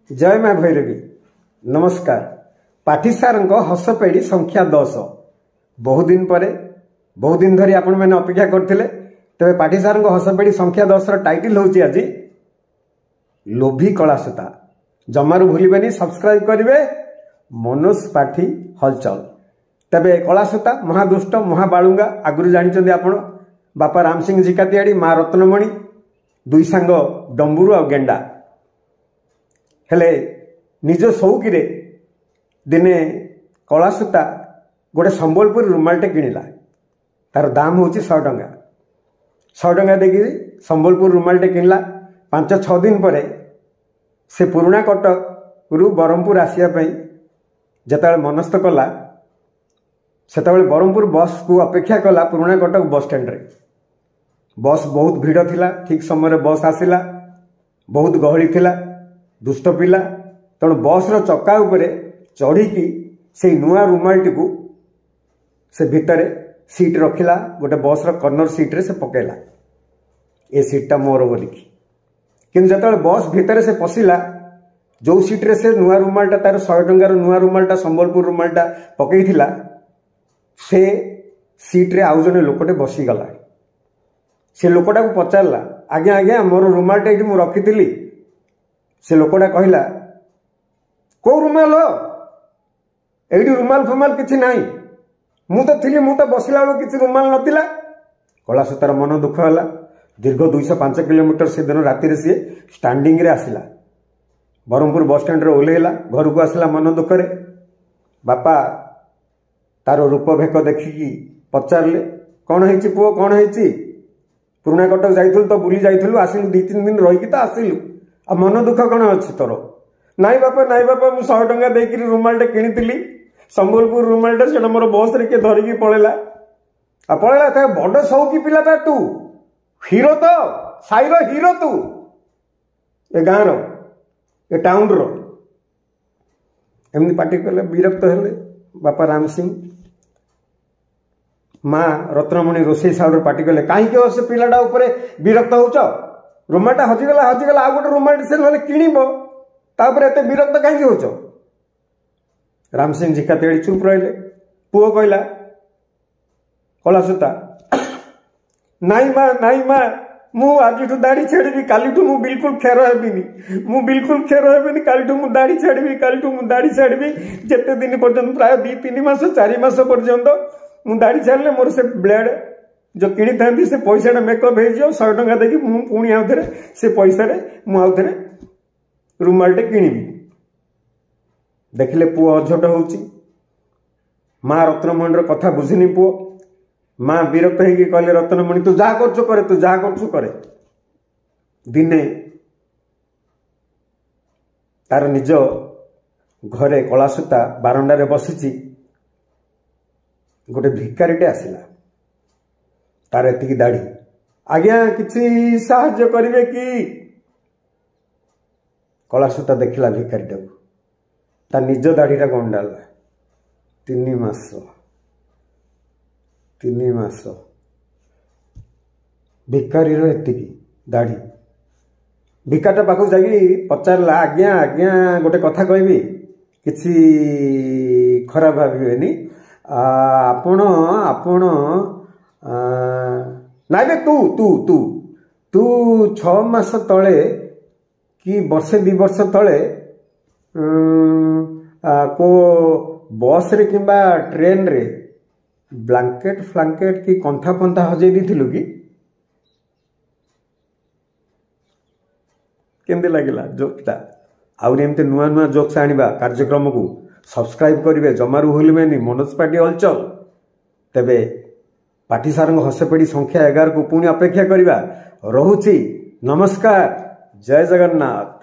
जय माँ भैरवी नमस्कार। पाठी सार हसपेड़ी संख्या 10 बहुत दिन धरी आपण मैंने अपेक्षा करते तेज पाठी सार हसपेड़ी संख्या 10 टाइटल हूँ आज लोभी कलासूता। जमारू भूलिबेनी सब्सक्राइब करेंगे मनोज पाठी हलचल। तेबे कलासूता महादुष्ट महाबालुंगा आगुरी जानी आपण बापा राम सिंह जिकातियाड़ी माँ रत्नमणि दुई सांग डंबुरु आ गेंडा हेले निज सौकी दिने कलासूता गोटे संबलपुर रुमालटे किणिला। तार दाम हूँ 100 टंका। 100 टंका देखिए संबलपुर रुमालटे किणला। 5-6 दिन पर से पुराणा कटक रु ब्रह्मपुर आसवाई जिते मनस्थ कला से ब्रह्मपुर बस को अपेक्षा कला पुराणा कटक बस स्टैंड रे। बस बहुत भीड़ थिला। ठीक समय बस आसिला। बहुत गहली थिला। दुष्ट पिला तेणु बस चक्का उपरे चढ़ी से नुआ रुमालटी को से भितर सीट रखिला। गोटे बस कर्नर सीट रे से पकेला ए सीटा मोर बोलिकी। किंतु जो बस भितर से पशिला जो सीट रे से नुआ रुमालटा तार 100 टंकार नुआ रुमालटा संबलपुर रुमालटा पकई से सीट रे आउ जने लोकटे बसीगला। से लोकटा को पचारला आज्ञा आज्ञा मोर रुमालटा ये मुझे रखी से लोकटा कहला को रुमाल एडी रुमाल फुमाल किसी ना मु तो थी मु तो बसला बेलू किसी रुमाल नथिला। कलासूतार मन दुख है। दीर्घ 205 किलोमीटर से दिन राति सी स्टांडिंग रे आसिला। ब्रह्मपुर बस स्टैंड रे ओल्हेला घर को आसला मन दुख रे। बापा तार रूप भेक देखिकी पचारे कौन है पुओ कौन है पुराणा कटक जाइलु तो बुली जाइलु आसिलु 2-3 दिन रही तो आसिलु आ मन दुख कौन अच्छी तोर नाई बापा मु 100 टंका देकी रुमालटा किणी संबलपुर रुमालटा से मोर बस रे किए धरिकी पड़ेला आ पड़ेला था बड़ सौकी पिलाटा तू हीरो तो साईर हीरो तू ए गाँव ए टाउन रो एमनी पार्टी कले विरक्त हेले बापा राम सिंह। माँ रत्नमणि रोसई साउड पार्टी कले कहीं से पिलाटा उपरे विरक्त होच रुमालटा हजिगला आ गोटे रुमाल से ना किणब तापर एत विरक्त कहीं होच। राम सिंह जिकातियाड़ी चुप रहिले। पुओ कहला कलासूता नाई माँ मु आज दाढ़ी छाड़ी कालीठू मु बिल्कुल खेर हेबिनी कालीठू मु दाढ़ी छाड़ी जिते दिन पर्यंत प्राय 2-3 मास 4 मास पर्यंत मु दाढ़ी छाड़े मोर से ब्लेड जो किणी था से पैसा मेकअप हो 100 टंका देखी मु पुणी आउ थे से पैसा आउ थे रुमालटे किणवी। देखिले पुओ अझट होउची। माँ रत्नमणि कथा बुझिनी पुओ। माँ विरक्त होगी कहले रत्नमणि तू जा करछु करे। दिने तार निज घरे कलासूता बारंडारे बसीची गोटे भिकारीटे आसिला। तार एतिकी दाढ़ी आज्ञा किसी साहाय्य करिवे कि। कलासूता देखिला भिकारीटा को ता निज दाढ़ीटा गंडाला 3 मास भिकारीर एतिकी दाढ़ी। भिकारटा पाखु जाई पचारला आज्ञा गोटे कथा कहबी किसी खराब भाविबेनी आपण नाइ बे तू 6 मास तले कि वर्षे 2 वर्ष तले को बस रे किंबा ट्रेन रे ब्लैंकेट फ्लांकेट कि कंथा पंथा हजई दी कि केमती लगिला जोकटा। आउरी एमती नुआ नुआ जोक्स आनिबा कार्यक्रम को सब्सक्राइब करेंगे जमारू भूलिबेनी मनोज पाठी हलचल। तेबे पाठी सार हसपेड़ी संख्या 11 को पुणी अपेक्षा करवा। रहुची नमस्कार। जय जगन्नाथ।